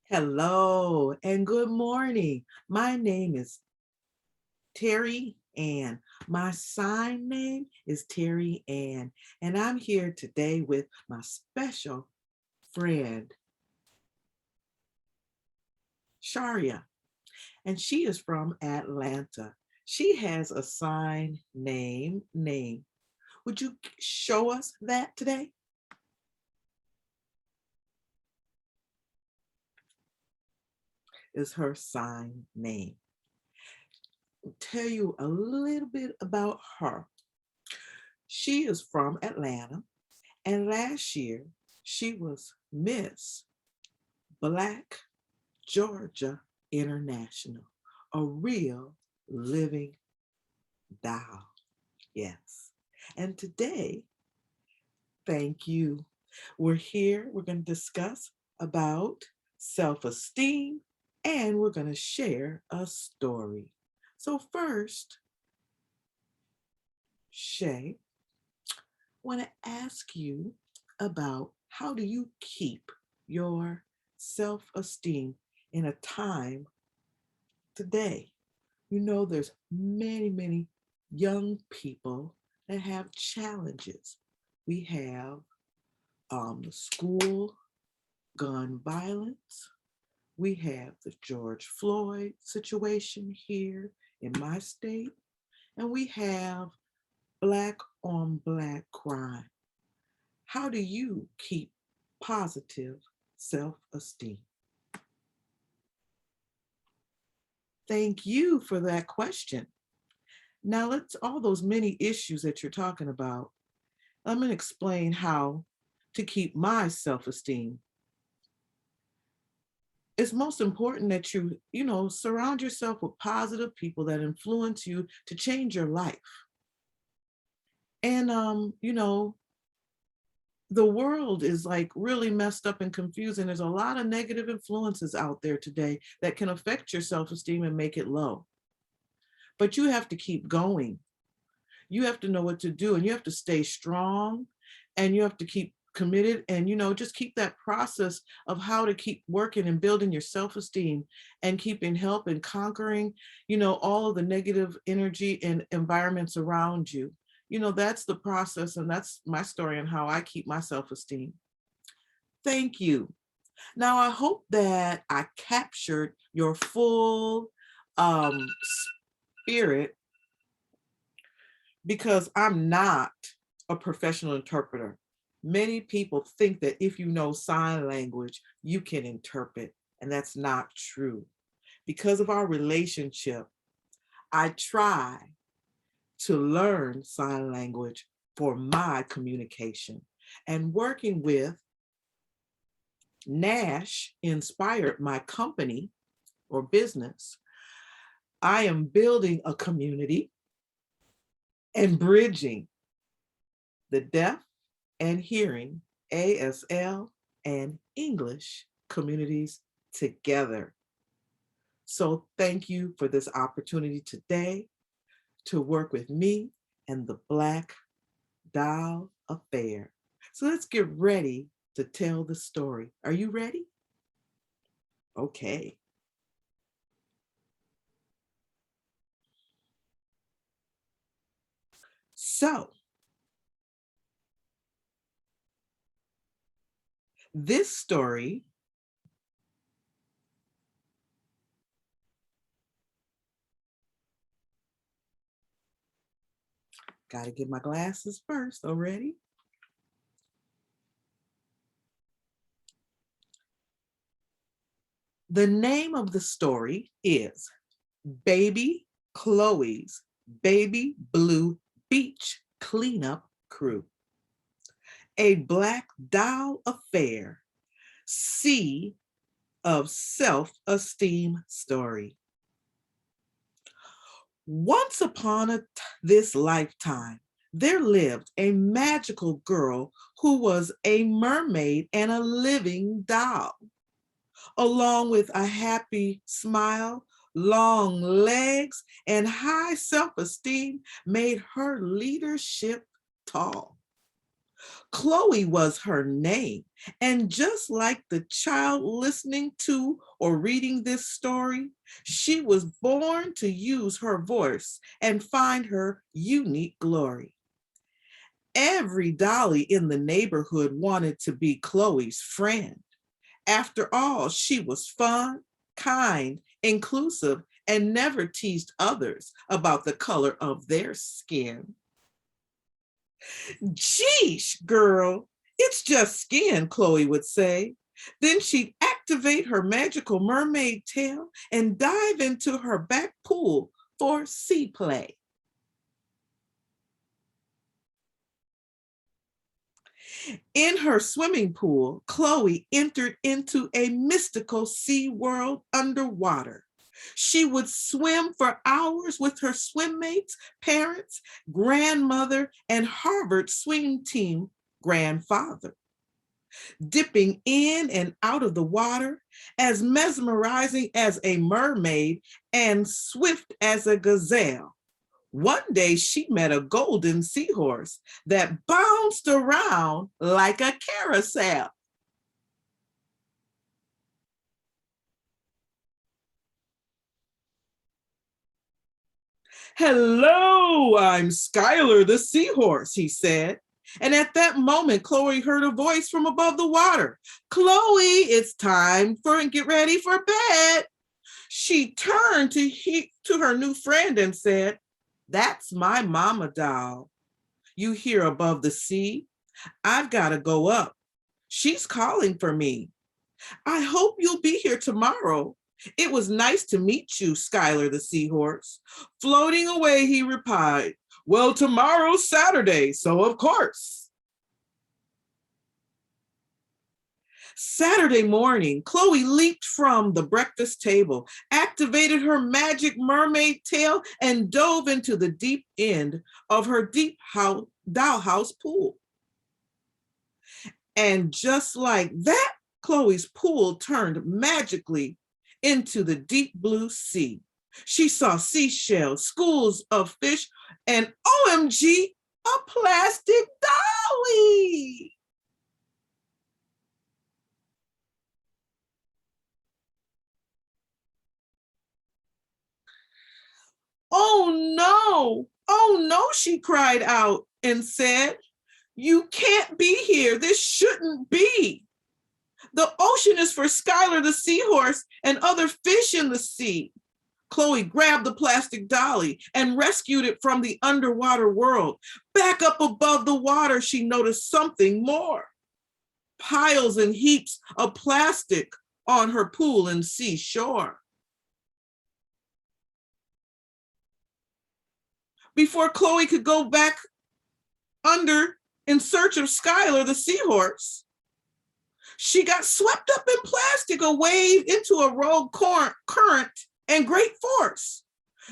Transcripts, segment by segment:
Hello and good morning. My name is Terry Ann. My sign name is Terry Ann, and I'm here today with my special friend, Sharia, and she is from Atlanta. She has a sign name. Would you show us that today? Is her sign name. I'll tell you a little bit about her. She is from Atlanta, and last year she was Miss Black Georgia International, a real living doll. Yes. And today, thank you. We're here, we're going to discuss about self-esteem, and we're going to share a story. So first, Shay, want to ask you about how do you keep your self-esteem in a time today? You know, there's many young people that have challenges. We have the school gun violence. We have the George Floyd situation here in my state. And we have Black on Black crime. How do you keep positive self-esteem? Thank you for that question. Now let's all those many issues that you're talking about. I'm going to explain how to keep my self-esteem. It's most important that you surround yourself with positive people that influence you to change your life. And the world is like really messed up and confusing. There's a lot of negative influences out there today that can affect your self-esteem and make it low. But you have to keep going. You have to know what to do, and you have to stay strong, and you have to keep committed, and just keep that process of how to keep working and building your self-esteem and keeping help and conquering all of the negative energy and environments around you. That's the process, and that's my story on how I keep my self-esteem. Thank you. Now I hope that I captured your full um spirit, because I'm not a professional interpreter. Many people think that if you know sign language, you can interpret, and that's not true. Because of our relationship, I try to learn sign language for my communication. And working with Nash inspired my company or business. I am building a community and bridging the deaf and hearing, ASL, and English communities together. So thank you for this opportunity today to work with me and the Black Doll Affair. So let's get ready to tell the story. Are you ready? Okay. So this story got to get my glasses first. Already? The name of the story is Baby Chloe's Baby Blue Beach Cleanup Crew. A Black Doll Affair, Sea of Self-Esteem Story. Once upon this lifetime, there lived a magical girl who was a mermaid and a living doll. Along with a happy smile, long legs, and high self-esteem made her leadership tall. Chloe was her name. And just like the child listening to or reading this story, she was born to use her voice and find her unique glory. Every dolly in the neighborhood wanted to be Chloe's friend. After all, she was fun, kind, inclusive, and never teased others about the color of their skin. Geesh, girl, it's just skin, Chloe would say. Then she'd activate her magical mermaid tail and dive into her back pool for sea play. In her swimming pool, Chloe entered into a mystical sea world underwater. She would swim for hours with her swim mates, parents, grandmother, and Harvard swim team grandfather, dipping in and out of the water, as mesmerizing as a mermaid and swift as a gazelle. One day she met a golden seahorse that bounced around like a carousel. Hello, I'm Skylar the seahorse, he said. And at that moment, Chloe heard a voice from above the water. Chloe, it's time for and get ready for bed. She turned to her new friend and said, that's my mama doll. You hear above the sea? I've got to go up. She's calling for me. I hope you'll be here tomorrow. It was nice to meet you, Skylar the seahorse. Floating away, he replied, well, tomorrow's Saturday, so of course. Saturday morning, Chloe leaped from the breakfast table, activated her magic mermaid tail, and dove into the deep end of her dollhouse pool. And just like that, Chloe's pool turned magically into the deep blue sea. She saw seashells, schools of fish, and OMG, a plastic dolly. Oh no, she cried out and said, you can't be here. This shouldn't be. The ocean is for Skylar the seahorse and other fish in the sea. Chloe grabbed the plastic dolly and rescued it from the underwater world. Back up above the water, she noticed something more. Piles and heaps of plastic on her pool and seashore. Before Chloe could go back under in search of Skylar the seahorse, she got swept up in plastic, a wave into a rogue current and great force.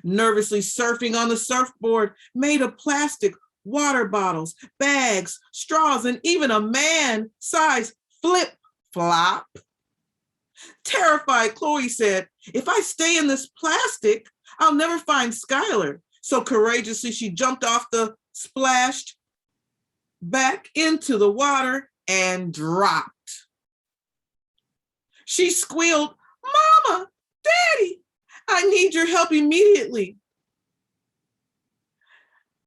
Nervously surfing on the surfboard made of plastic, water bottles, bags, straws, and even a man-sized flip-flop. Terrified, Chloe said, if I stay in this plastic, I'll never find Skylar. So courageously, she jumped off the splashed back into the water and dropped. She squealed, Mama, Daddy, I need your help immediately.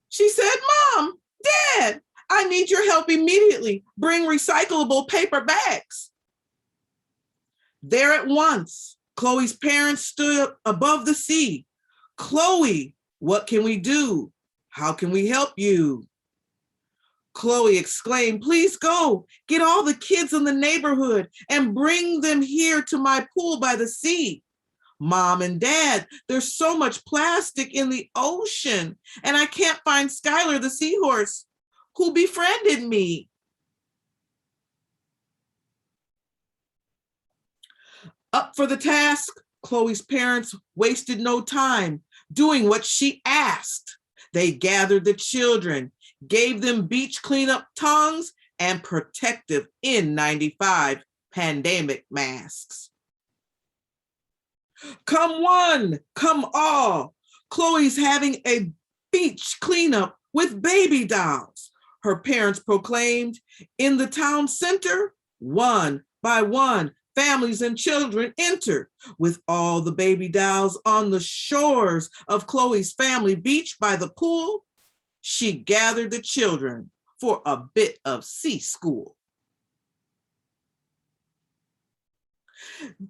She said, Mom, Dad, I need your help immediately. Bring recyclable paper bags. There at once, Chloe's parents stood above the sea. Chloe, what can we do? How can we help you? Chloe exclaimed, please go, get all the kids in the neighborhood and bring them here to my pool by the sea. Mom and Dad, there's so much plastic in the ocean and I can't find Skylar the seahorse who befriended me. Up for the task, Chloe's parents wasted no time doing what she asked. They gathered the children, gave them beach cleanup tongs and protective N95 pandemic masks. Come one, come all. Chloe's having a beach cleanup with baby dolls. her parents proclaimed. In the town center, one by one, families and children entered, with all the baby dolls on the shores of Chloe's family beach by the pool. She gathered the children for a bit of sea school.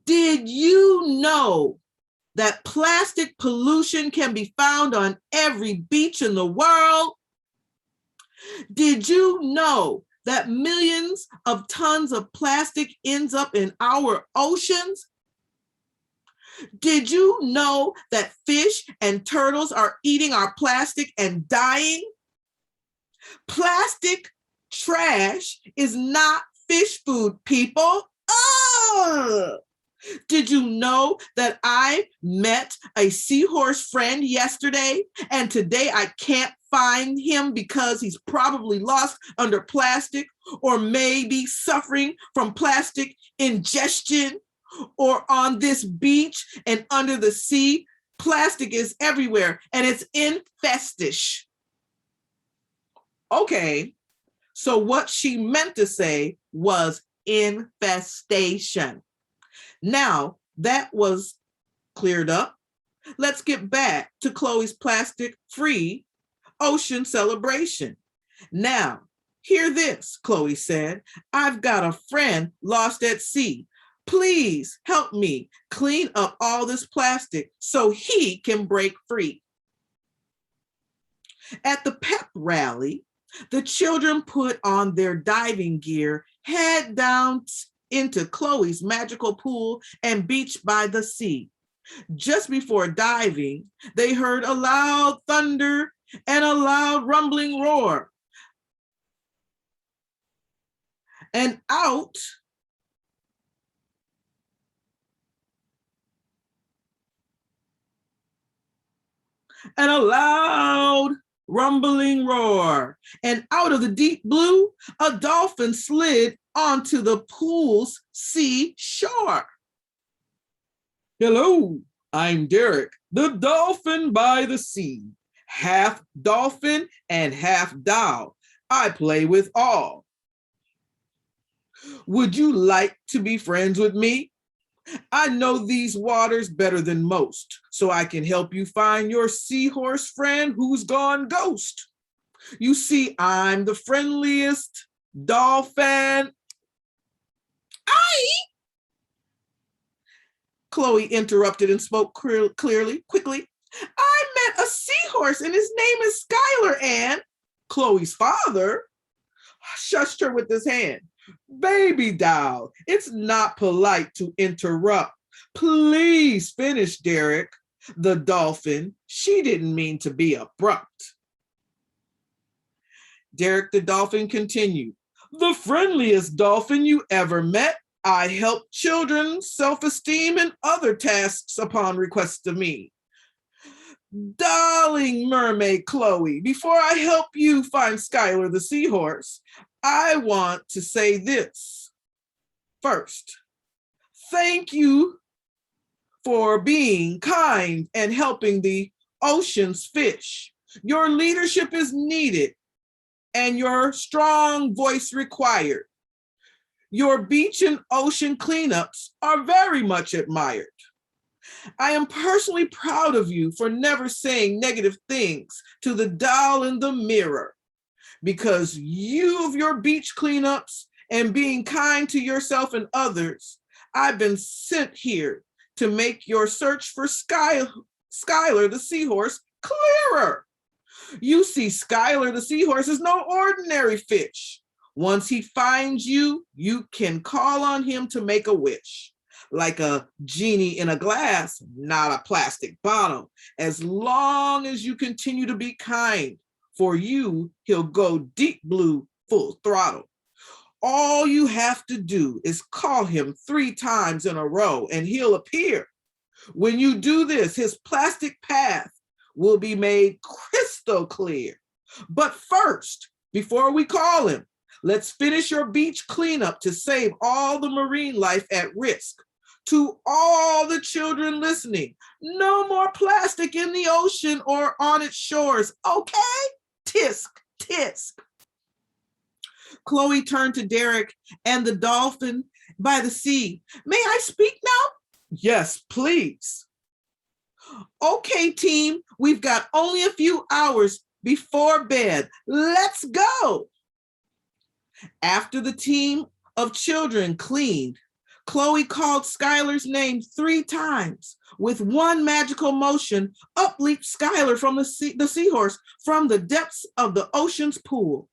Did you know that plastic pollution can be found on every beach in the world? Did you know that millions of tons of plastic ends up in our oceans? Did you know that fish and turtles are eating our plastic and dying? Plastic trash is not fish food, people. Oh! Did you know that I met a seahorse friend yesterday, and today I can't find him because he's probably lost under plastic, or maybe suffering from plastic ingestion, or on this beach and under the sea? Plastic is everywhere and it's infestish. Okay, so what she meant to say was infestation. Now that was cleared up, let's get back to Chloe's plastic-free ocean celebration. Now, hear this, Chloe said. I've got a friend lost at sea. Please help me clean up all this plastic so he can break free. At the pep rally, the children put on their diving gear, head down into Chloe's magical pool and beach by the sea. Just before diving, they heard a loud thunder and a loud rumbling roar. And out and a loud rumbling roar. And out of the deep blue, a dolphin slid onto the pool's sea shore. Hello, I'm Derek, the dolphin by the sea. Half dolphin and half doll. I play with all. Would you like to be friends with me? I know these waters better than most, so I can help you find your seahorse friend who's gone ghost. You see, I'm the friendliest dolphin. Chloe interrupted and spoke quickly. I met a seahorse and his name is Skylar, and Chloe's father shushed her with his hand. Baby doll, it's not polite to interrupt. Please finish, Derek, the dolphin. She didn't mean to be abrupt. Derek the dolphin continued. The friendliest dolphin you ever met. I help children's self-esteem and other tasks upon request of me. Darling mermaid Chloe, before I help you find Skylar the seahorse, I want to say this. First, thank you for being kind and helping the ocean's fish. Your leadership is needed and your strong voice required. Your beach and ocean cleanups are very much admired. I am personally proud of you for never saying negative things to the doll in the mirror. Because you of your beach cleanups and being kind to yourself and others, I've been sent here to make your search for Skylar the seahorse clearer. You see, Skylar the seahorse is no ordinary fish. Once he finds you, you can call on him to make a wish. Like a genie in a glass, not a plastic bottle. As long as you continue to be kind, for you, he'll go deep blue full throttle. All you have to do is call him 3 times in a row and he'll appear. When you do this, his plastic path will be made crystal clear. But first, before we call him, let's finish your beach cleanup to save all the marine life at risk. To all the children listening, no more plastic in the ocean or on its shores, okay? Tisk, tisk. Chloe turned to Derek and the dolphin by the sea. May I speak now? Yes, please. Okay, team, we've got only a few hours before bed. Let's go. After the team of children cleaned, Chloe called Skylar's name 3 times. With one magical motion, up leaped Skylar from the seahorse from the depths of the ocean's pool.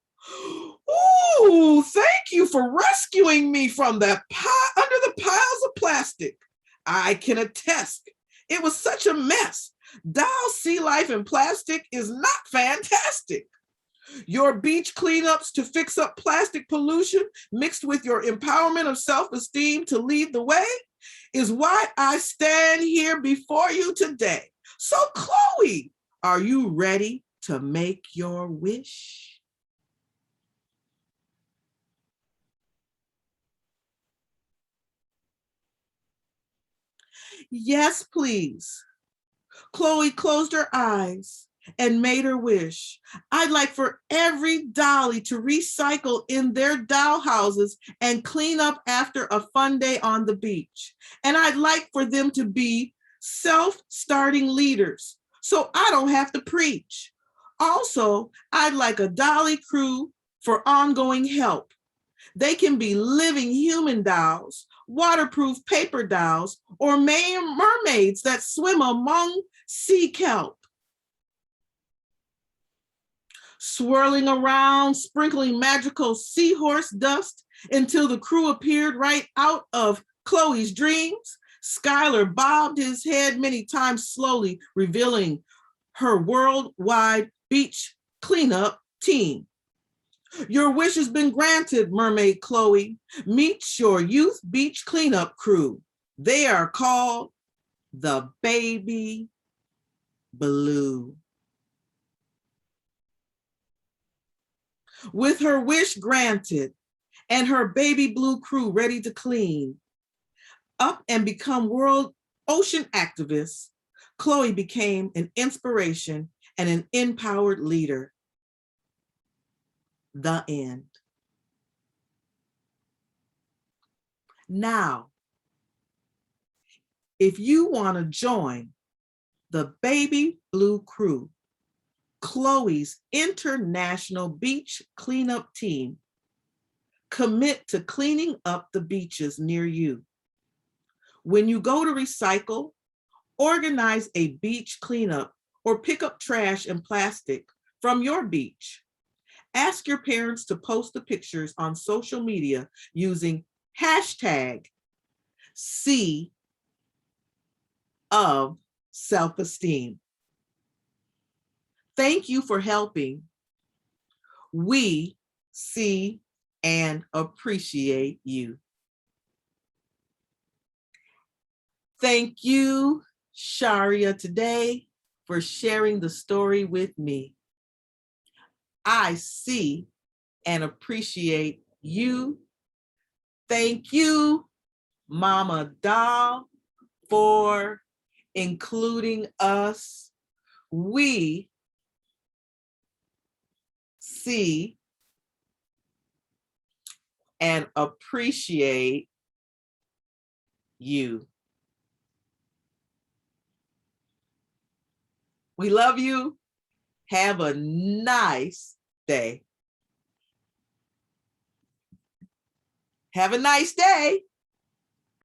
Ooh, thank you for rescuing me from that under the piles of plastic. I can attest, it was such a mess. Doll sea life in plastic is not fantastic. Your beach cleanups to fix up plastic pollution mixed with your empowerment of self-esteem to lead the way is why I stand here before you today. So Chloe, are you ready to make your wish? Yes, please. Chloe closed her eyes and made her wish. I'd like for every dolly to recycle in their doll houses and clean up after a fun day on the beach. And I'd like for them to be self-starting leaders so I don't have to preach. Also, I'd like a dolly crew for ongoing help. They can be living human dolls, waterproof paper dolls, or mermaids that swim among sea kelp. Swirling around, sprinkling magical seahorse dust until the crew appeared right out of Chloe's dreams. Skylar bobbed his head many times slowly, revealing her worldwide beach cleanup team. Your wish has been granted, Mermaid Chloe. Meet your youth beach cleanup crew. They are called the Baby Blue. With her wish granted and her baby blue crew ready to clean up and become world ocean activists, Chloe became an inspiration and an empowered leader. The end. Now, if you want to join the Baby Blue crew, Chloe's international beach cleanup team, commit to cleaning up the beaches near you. When you go to recycle, organize a beach cleanup or pick up trash and plastic from your beach. Ask your parents to post the pictures on social media using hashtag C of self-esteem. Thank you for helping. We see and appreciate you. Thank you, Sharia, today for sharing the story with me. I see and appreciate you. Thank you, Mama Doll, for including us. We see and appreciate you. We love you. Have a nice day. Have a nice day.